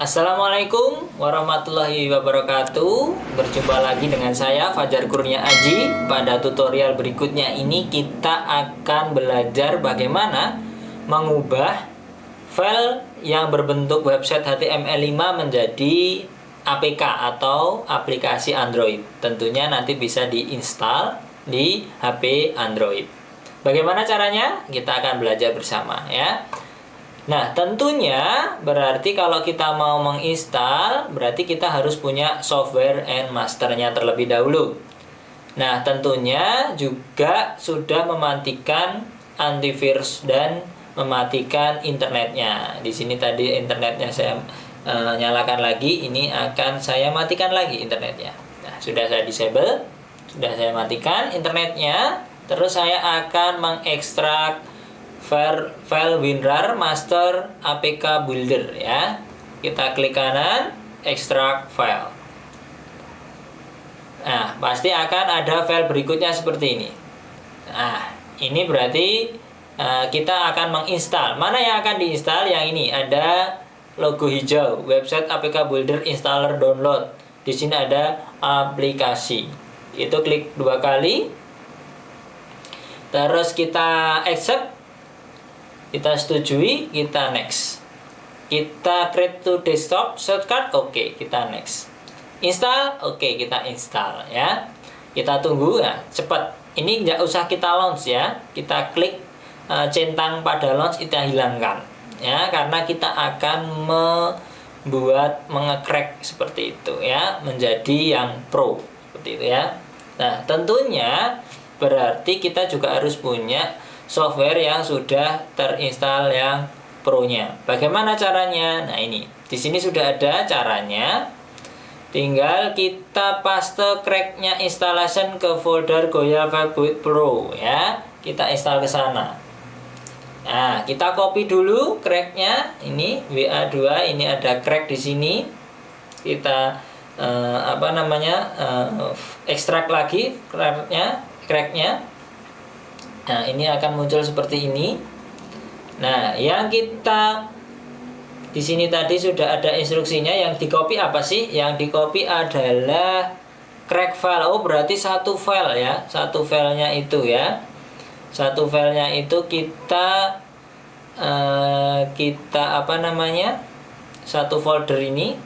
Assalamualaikum warahmatullahi wabarakatuh. Berjumpa lagi dengan saya Fajar Kurnia Aji. Pada tutorial berikutnya ini kita akan belajar bagaimana mengubah file yang berbentuk website HTML5 menjadi APK atau aplikasi Android. Tentunya nanti bisa diinstal di HP Android. Bagaimana caranya? Kita akan belajar bersama ya. Nah, tentunya berarti kalau kita mau menginstal, berarti kita harus punya software and masternya terlebih dahulu. Nah, tentunya juga sudah mematikan antivirus dan mematikan internetnya. Di sini tadi internetnya saya nyalakan lagi, ini akan saya matikan lagi internetnya. Nah, sudah saya disable, sudah saya matikan internetnya, terus saya akan mengekstrak file WinRAR master APK builder ya. Kita klik kanan, extract file. Nah, pasti akan ada file berikutnya seperti ini. Nah, ini berarti kita akan menginstal. Mana yang akan diinstal? Yang ini ada logo hijau, website APK builder installer download. Di sini ada aplikasi. Itu klik 2 kali. Terus kita accept. Kita setujui, kita next. Kita create to desktop shortcut, oke, kita next. Install, oke, kita install ya. Kita tunggu ya, cepat. Ini nggak usah kita launch ya. Kita klik centang pada launch, kita hilangkan ya, karena kita akan mengecrack seperti itu ya, menjadi yang pro seperti itu ya. Nah, tentunya berarti kita juga harus punya software yang sudah terinstall yang pro-nya. Bagaimana caranya? Nah, ini. Di sini sudah ada caranya. Tinggal kita paste crack-nya installation ke folder Goya File Pro ya. Kita install ke sana. Nah, kita copy dulu crack-nya. Ini WA2, ini ada crack di sini. Kita ekstrak lagi crack-nya. Nah, ini akan muncul seperti ini. Nah, yang kita di sini tadi sudah ada instruksinya. Yang di copy apa sih? Yang di copy adalah crack file. Oh, berarti satu file ya. Satu filenya itu ya. Satu filenya itu kita satu folder ini.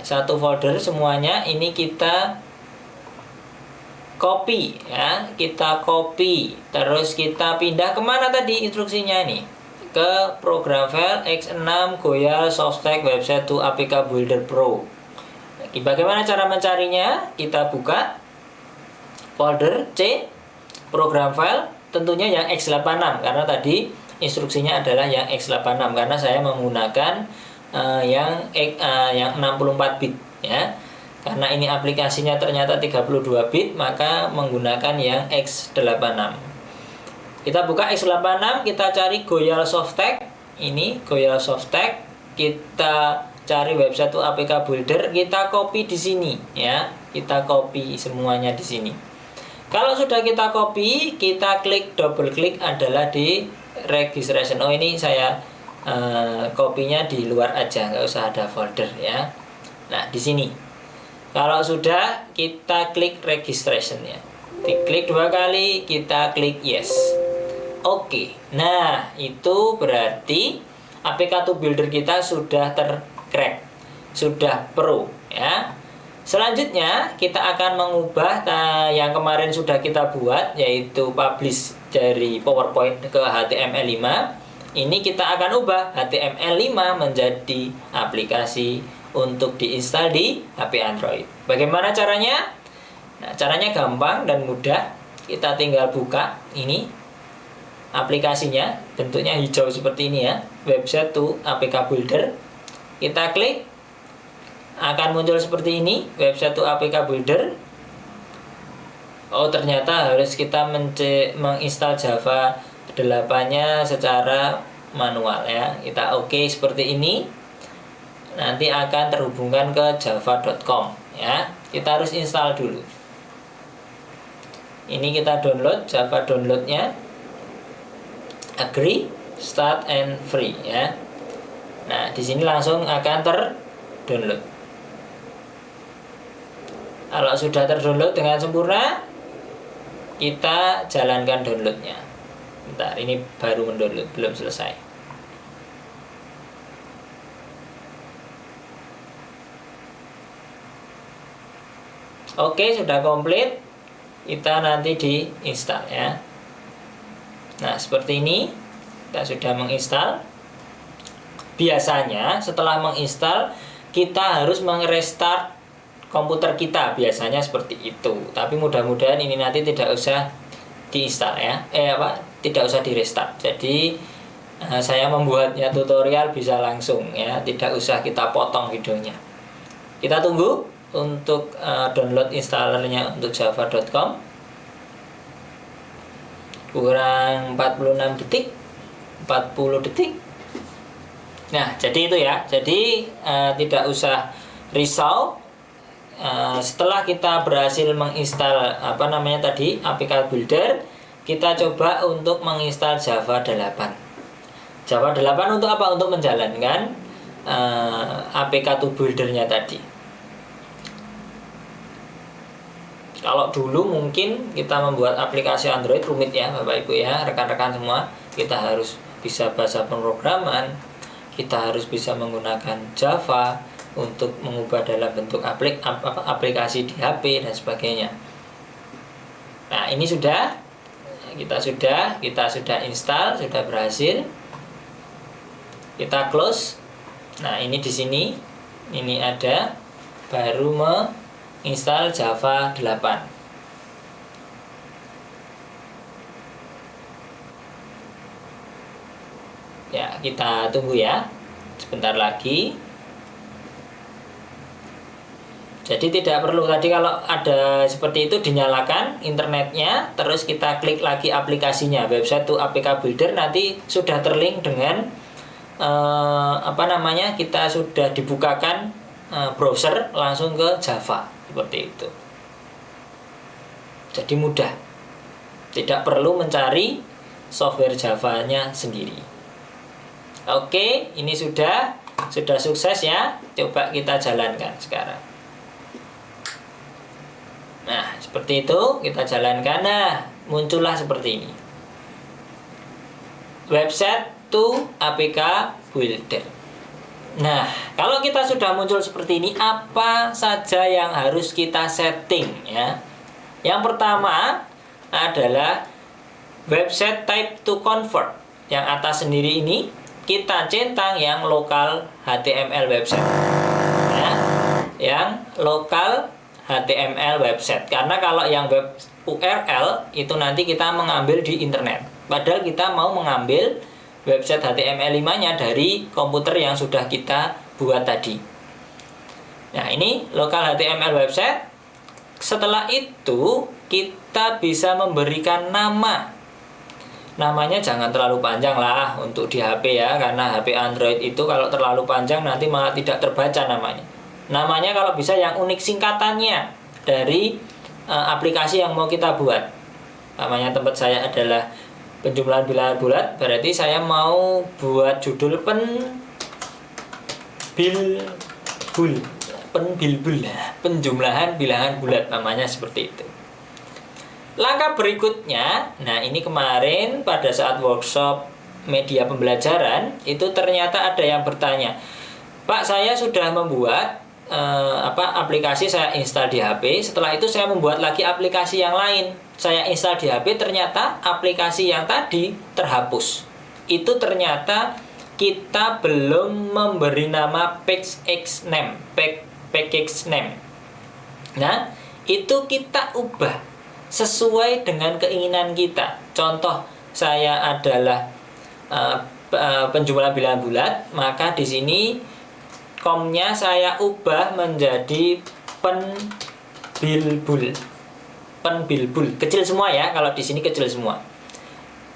Satu folder semuanya ini kita copy ya, kita copy, terus kita pindah kemana tadi instruksinya nih, ke program file X6 Goya Softstack Website to APK Builder Pro. Bagaimana cara mencarinya? Kita buka folder C, program file, tentunya yang X86 karena tadi instruksinya adalah yang X86 karena saya menggunakan yang 64 bit ya. Karena ini aplikasinya ternyata 32 bit, maka menggunakan yang X86. Kita buka X86, kita cari Goya Softstack. Ini Goya Softstack. Kita cari website to APK Builder, kita copy di sini ya. Kita copy semuanya di sini. Kalau sudah kita copy, kita klik double klik adalah di registration. Oh, ini saya copy-nya di luar aja, nggak usah ada folder ya. Nah, di sini. Kalau sudah, kita klik registration ya. Diklik 2 kali, kita klik yes. Oke. Nah, itu berarti APK to builder kita sudah tercrack, sudah pro ya. Selanjutnya, kita akan mengubah yang kemarin sudah kita buat, yaitu publish dari PowerPoint ke HTML5. Ini kita akan ubah HTML5 menjadi aplikasi untuk diinstal di HP Android. Bagaimana caranya? Nah, caranya gampang dan mudah. Kita tinggal buka ini aplikasinya, bentuknya hijau seperti ini ya, website to APK Builder. Kita klik, akan muncul seperti ini, website to APK Builder. Oh, ternyata harus kita menginstal Java 8-nya secara manual ya. Kita oke seperti ini. Nanti akan terhubungkan ke java.com ya. Kita harus install dulu. Ini kita download Java downloadnya. Agree, start and free ya. Nah, di sini langsung akan terdownload. Kalau sudah terdownload dengan sempurna, kita jalankan downloadnya. Bentar, ini baru mendownload, belum selesai. Oke, sudah komplit. Kita nanti diinstal ya. Nah, seperti ini. Kita sudah menginstal. Biasanya setelah menginstal, kita harus mengrestart komputer kita. Biasanya seperti itu. Tapi mudah-mudahan ini nanti tidak usah diinstal ya. Tidak usah di restart. Jadi saya membuatnya tutorial bisa langsung ya, tidak usah kita potong videonya. Kita tunggu untuk download installernya untuk java.com. Kurang 46 detik, 40 detik. Nah, jadi itu ya. Jadi tidak usah risau. Setelah kita berhasil menginstal APK Builder, kita coba untuk menginstal Java 8. Java 8 untuk apa? Untuk menjalankan APK Builder-nya tadi. Kalau dulu mungkin kita membuat aplikasi Android rumit ya Bapak Ibu ya, rekan-rekan semua. Kita harus bisa bahasa pemrograman, kita harus bisa menggunakan Java untuk mengubah dalam bentuk aplikasi di HP dan sebagainya. Nah, ini kita sudah install, sudah berhasil. Kita close. Nah, ini di sini ini ada baru menginstal Java 8. Ya, kita tunggu ya. Sebentar lagi. Jadi tidak perlu tadi kalau ada seperti itu dinyalakan internetnya, terus kita klik lagi aplikasinya, website to APK Builder, nanti sudah terlink dengan kita sudah dibukakan browser langsung ke Java seperti itu. Jadi mudah, tidak perlu mencari software Java-nya sendiri. Oke, ini sudah sukses ya. Coba kita jalankan sekarang. Nah, seperti itu kita jalankan. Nah, muncullah seperti ini. Website to APK Builder. Nah, kalau kita sudah muncul seperti ini, apa saja yang harus kita setting ya? Yang pertama adalah website type to convert. Yang atas sendiri ini kita centang yang lokal HTML website. Ya, yang lokal HTML website, karena kalau yang web URL itu nanti kita mengambil di internet, padahal kita mau mengambil website HTML5-nya dari komputer yang sudah kita buat tadi. Nah, ini lokal HTML website. Setelah itu kita bisa memberikan nama. Namanya jangan terlalu panjang lah untuk di HP ya, karena HP Android itu kalau terlalu panjang nanti malah tidak terbaca namanya. Namanya kalau bisa yang unik, singkatannya dari aplikasi yang mau kita buat. Namanya tempat saya adalah penjumlahan bilangan bulat, berarti saya mau buat judul penjumlahan bilangan bulat, namanya seperti itu. Langkah berikutnya, nah ini kemarin pada saat workshop media pembelajaran itu ternyata ada yang bertanya, Pak, saya sudah membuat aplikasi, saya install di HP, setelah itu saya membuat lagi aplikasi yang lain, saya install di HP, ternyata aplikasi yang tadi terhapus. Itu ternyata kita belum memberi nama package name. Nah, itu kita ubah sesuai dengan keinginan kita. Contoh, saya adalah penjumlahan bilangan bulat, maka di sini komnya saya ubah menjadi penbilbul, kecil semua ya, kalau di sini kecil semua.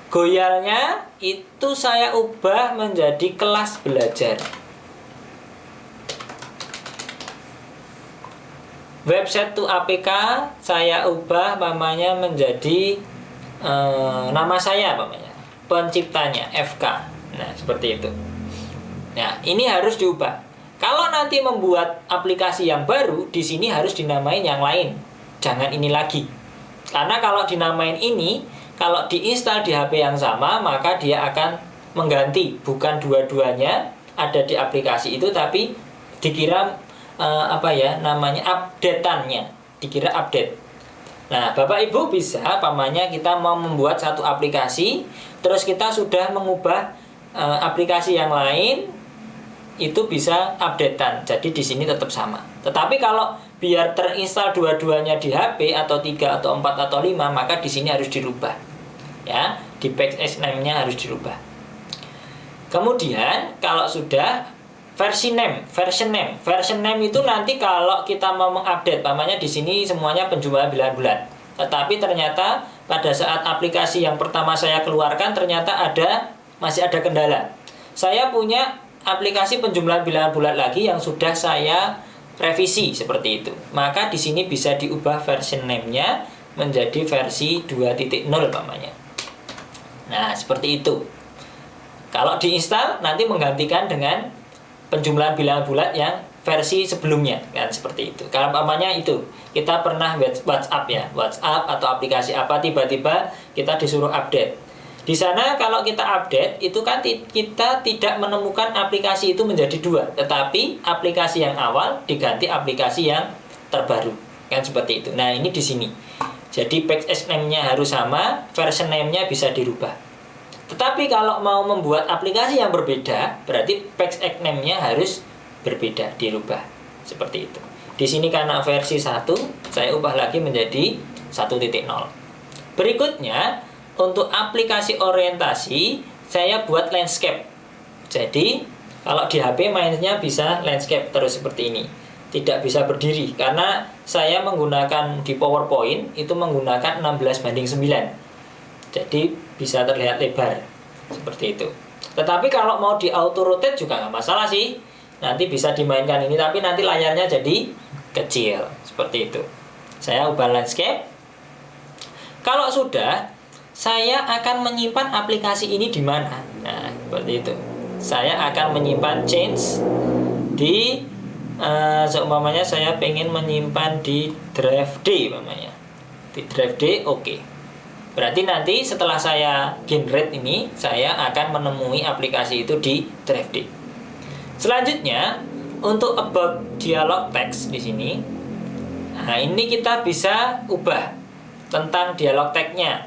Goyalnya itu saya ubah menjadi kelas belajar. Website to APK saya ubah namanya menjadi nama saya namanya. penciptanya, FK. Nah, seperti itu. Nah, ini harus diubah. Kalau nanti membuat aplikasi yang baru, di sini harus dinamain yang lain. Jangan ini lagi. Karena kalau dinamain ini, kalau diinstal di HP yang sama, maka dia akan mengganti. Bukan dua-duanya ada di aplikasi itu, tapi dikira namanya update-annya. Dikira update. Nah, Bapak Ibu bisa, pamannya kita mau membuat satu aplikasi, terus kita sudah mengubah aplikasi yang lain, itu bisa updatean. Jadi di sini tetap sama. Tetapi kalau biar terinstall dua-duanya di HP atau 3 atau 4 atau 5, maka di sini harus dirubah. Ya, di PXS name-nya harus dirubah. Kemudian kalau sudah version name itu nanti kalau kita mau mengupdate, namanya di sini semuanya penjumlahan bulan. Tetapi ternyata pada saat aplikasi yang pertama saya keluarkan ternyata masih ada kendala. Saya punya aplikasi penjumlahan bilangan bulat lagi yang sudah saya revisi seperti itu. Maka di sini bisa diubah version name-nya menjadi versi 2.0 namanya. Nah, seperti itu. Kalau diinstal nanti menggantikan dengan penjumlahan bilangan bulat yang versi sebelumnya, kan seperti itu. Kalau umpamanya itu kita pernah WhatsApp atau aplikasi apa tiba-tiba kita disuruh update. Di sana kalau kita update itu kan kita tidak menemukan aplikasi itu menjadi 2, tetapi aplikasi yang awal diganti aplikasi yang terbaru, kan seperti itu. Nah, ini di sini. Jadi PXS name-nya harus sama, version name-nya bisa dirubah. Tetapi kalau mau membuat aplikasi yang berbeda, berarti PXS name-nya harus berbeda, dirubah. Seperti itu. Di sini karena versi 1, saya ubah lagi menjadi 1.0. Berikutnya, untuk aplikasi orientasi, saya buat landscape. Jadi, kalau di HP mainnya bisa landscape terus seperti ini. Tidak bisa berdiri, karena saya menggunakan di PowerPoint, itu menggunakan 16:9. Jadi, bisa terlihat lebar. Seperti itu. Tetapi kalau mau di auto rotate juga nggak masalah sih. Nanti bisa dimainkan ini, tapi nanti layarnya jadi kecil. Seperti itu. Saya ubah landscape. Kalau sudah, saya akan menyimpan aplikasi ini di mana? Nah, seperti itu. Saya akan menyimpan change di seumpamanya saya pengen menyimpan di drive D umpamanya. Di drive D, oke. Berarti nanti setelah saya generate ini, saya akan menemui aplikasi itu di drive D. Selanjutnya, untuk about dialog text di sini. Nah, ini kita bisa ubah tentang dialog text-nya.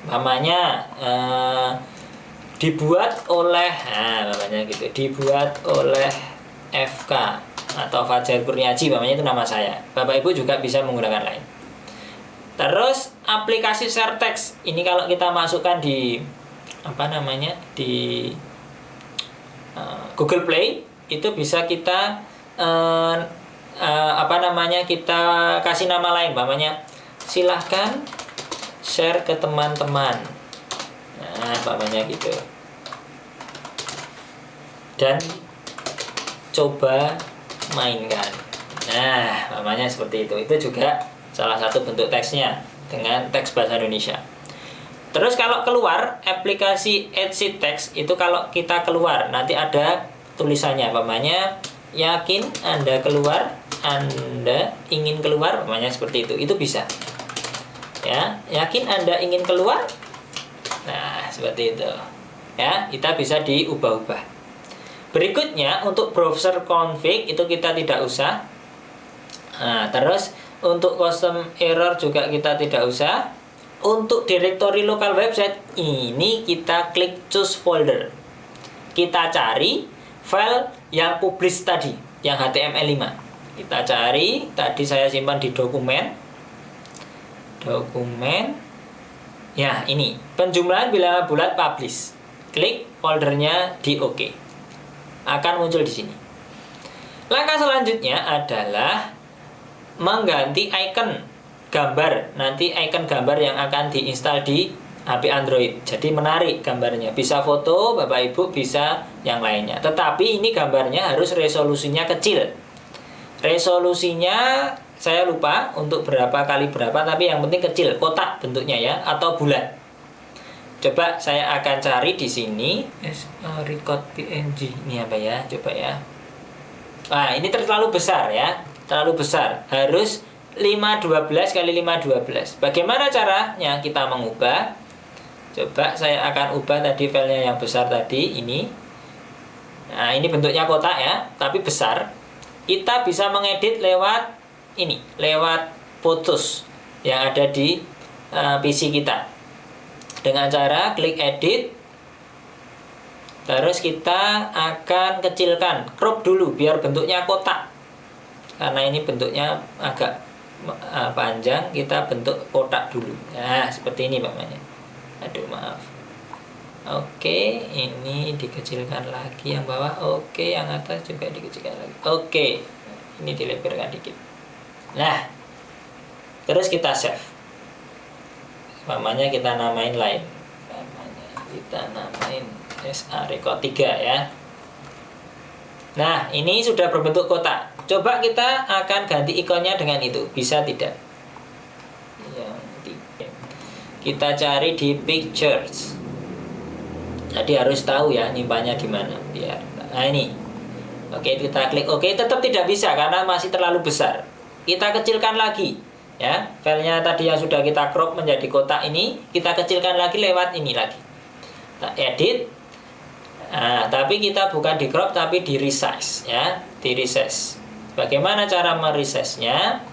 Namanya dibuat oleh dibuat oleh FK atau Fajar Kurniaji, namanya itu nama saya. Bapak Ibu juga bisa menggunakan lain. Terus aplikasi share text ini kalau kita masukkan di di Google Play, itu bisa kita kita kasih nama lain, namanya silahkan share ke teman-teman. Nah, namanya gitu. Dan coba mainkan. Nah, namanya seperti itu. Itu juga salah satu bentuk teksnya dengan teks bahasa Indonesia. Terus kalau keluar aplikasi Exit Text itu kalau kita keluar nanti ada tulisannya, namanya yakin Anda keluar, Anda ingin keluar, namanya seperti itu. Itu bisa. Ya, yakin Anda ingin keluar? Nah, seperti itu. Ya, kita bisa diubah-ubah. Berikutnya untuk browser config itu kita tidak usah. Nah, terus untuk custom error juga kita tidak usah. Untuk directory local website ini kita klik choose folder. Kita cari file yang publish tadi, yang HTML5. Kita cari, tadi saya simpan di dokumen. Ya, ini penjumlahan bilangan bulat publish. Klik foldernya di OK. Akan muncul di sini. Langkah selanjutnya adalah mengganti icon gambar. Nanti icon gambar yang akan diinstal di HP Android. Jadi menarik gambarnya. Bisa foto, Bapak Ibu, bisa yang lainnya. Tetapi ini gambarnya harus resolusinya kecil. Resolusinya saya lupa untuk berapa kali berapa, tapi yang penting kecil, kotak bentuknya ya, atau bulat. Coba saya akan cari di sini record PNG. Ini apa ya? Coba ya. Nah, ini terlalu besar ya. Terlalu besar. Harus 512 kali 512. Bagaimana caranya kita mengubah? Coba saya akan ubah tadi filenya yang besar tadi ini. Nah, ini bentuknya kotak ya, tapi besar. Kita bisa mengedit lewat ini, lewat photos yang ada di PC kita. Dengan cara klik edit, terus kita akan kecilkan, crop dulu biar bentuknya kotak. Karena ini bentuknya agak panjang, kita bentuk kotak dulu. Nah, seperti ini namanya. Aduh, maaf. Oke, ini dikecilkan lagi yang bawah. Oke, yang atas juga dikecilkan lagi. Oke, ini dilebarkan dikit. Nah, terus kita save. Namanya kita namain lain. Kita namain SA Record 3 ya. Nah, ini sudah berbentuk kotak. Coba kita akan ganti ikonnya dengan itu. Bisa tidak? Yang 3. Kita cari di Pictures. Jadi harus tahu ya nyimpannya di mana biar. Nah, ini. Oke, kita klik oke, tetap tidak bisa karena masih terlalu besar. Kita kecilkan lagi. Ya, filenya tadi yang sudah kita crop menjadi kotak ini kita kecilkan lagi lewat ini lagi. Kita edit. Nah, tapi kita bukan di crop tapi di resize ya, di resize. Bagaimana cara meresize-nya?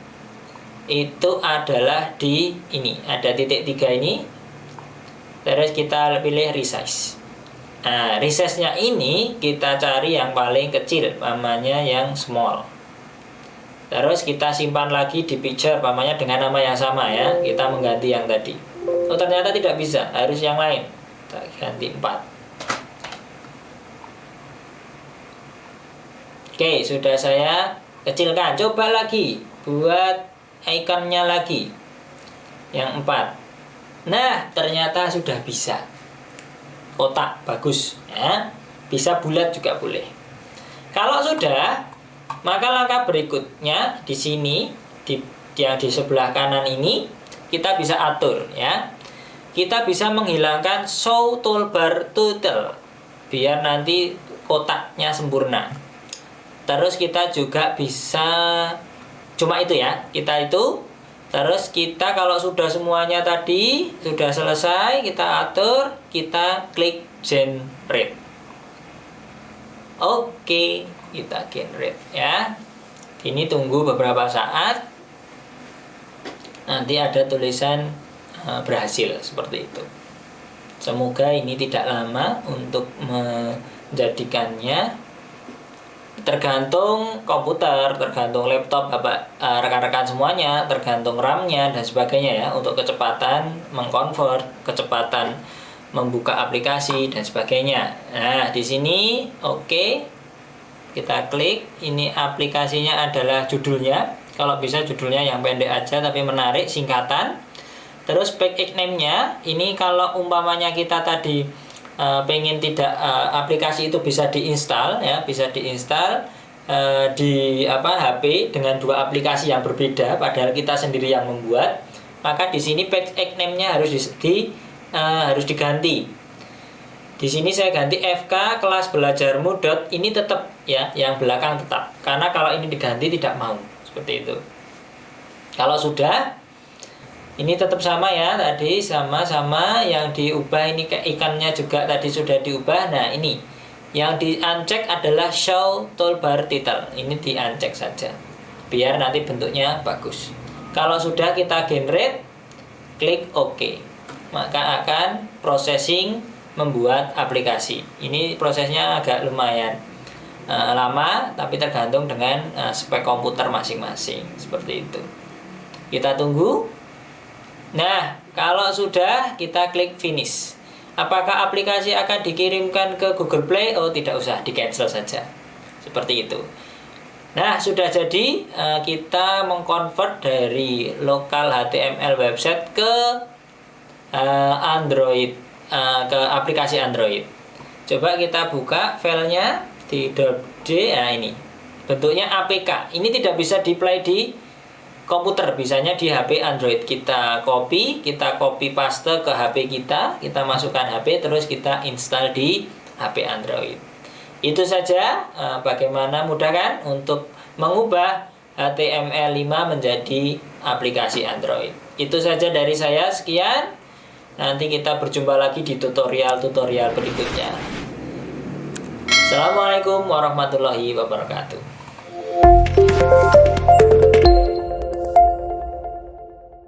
Itu adalah di ini, ada titik 3 ini. Terus kita pilih resize. Nah, resize-nya ini kita cari yang paling kecil, namanya yang small. Terus kita simpan lagi di picture, pamannya dengan nama yang sama ya. Kita mengganti yang tadi. Oh, ternyata tidak bisa, harus yang lain. Kita ganti 4. Oke, sudah saya kecilkan. Coba lagi, buat ikonnya lagi. Yang 4. Nah, ternyata sudah bisa. Kotak, bagus ya. Bisa bulat juga boleh. Kalau sudah, maka langkah berikutnya di sini yang di sebelah kanan ini kita bisa atur ya. Kita bisa menghilangkan show toolbar total biar nanti kotaknya sempurna. Terus kita juga bisa cuma itu ya. Kita itu terus kita kalau sudah semuanya tadi sudah selesai kita atur, kita klik generate. Oke, kita generate ya. Ini tunggu beberapa saat. Nanti ada tulisan berhasil seperti itu. Semoga ini tidak lama untuk menjadikannya. Tergantung komputer, tergantung laptop rekan-rekan semuanya, tergantung RAM-nya dan sebagainya ya, untuk kecepatan mengkonvert, kecepatan membuka aplikasi dan sebagainya. Nah, di sini oke. Kita klik, ini aplikasinya adalah judulnya. Kalau bisa judulnya yang pendek aja tapi menarik, singkatan. Terus package name-nya, ini kalau umpamanya kita tadi pengen tidak aplikasi itu bisa diinstal ya, bisa diinstal di HP dengan 2 aplikasi yang berbeda padahal kita sendiri yang membuat, maka di sini package name-nya harus diganti. Di sini saya ganti FK kelas belajarmu ini tetap ya, yang belakang tetap. Karena kalau ini diganti tidak mau, seperti itu. Kalau sudah, ini tetap sama ya, tadi sama-sama yang diubah ini kayak ikannya juga tadi sudah diubah. Nah, ini yang di-uncheck adalah show toolbar title. Ini di-uncheck saja. Biar nanti bentuknya bagus. Kalau sudah kita generate, klik OK. Maka akan processing membuat aplikasi. Ini prosesnya agak lumayan lama, tapi tergantung dengan spek komputer masing-masing. Seperti itu. Kita tunggu. Nah, kalau sudah, kita klik finish. Apakah aplikasi akan dikirimkan ke Google Play? Oh, tidak usah, di cancel saja. Seperti itu. Nah, sudah jadi kita mengkonvert dari lokal HTML website ke Android, ke aplikasi Android. Coba kita buka filenya di .d. Nah, ini bentuknya APK. Ini tidak bisa di play di komputer, bisanya di HP Android. Kita copy paste ke HP kita masukkan HP, terus kita install di HP Android. Itu saja bagaimana mudah kan untuk mengubah HTML5 menjadi aplikasi Android. Itu saja dari saya, sekian. Nanti kita berjumpa lagi di tutorial-tutorial berikutnya. Assalamualaikum warahmatullahi wabarakatuh.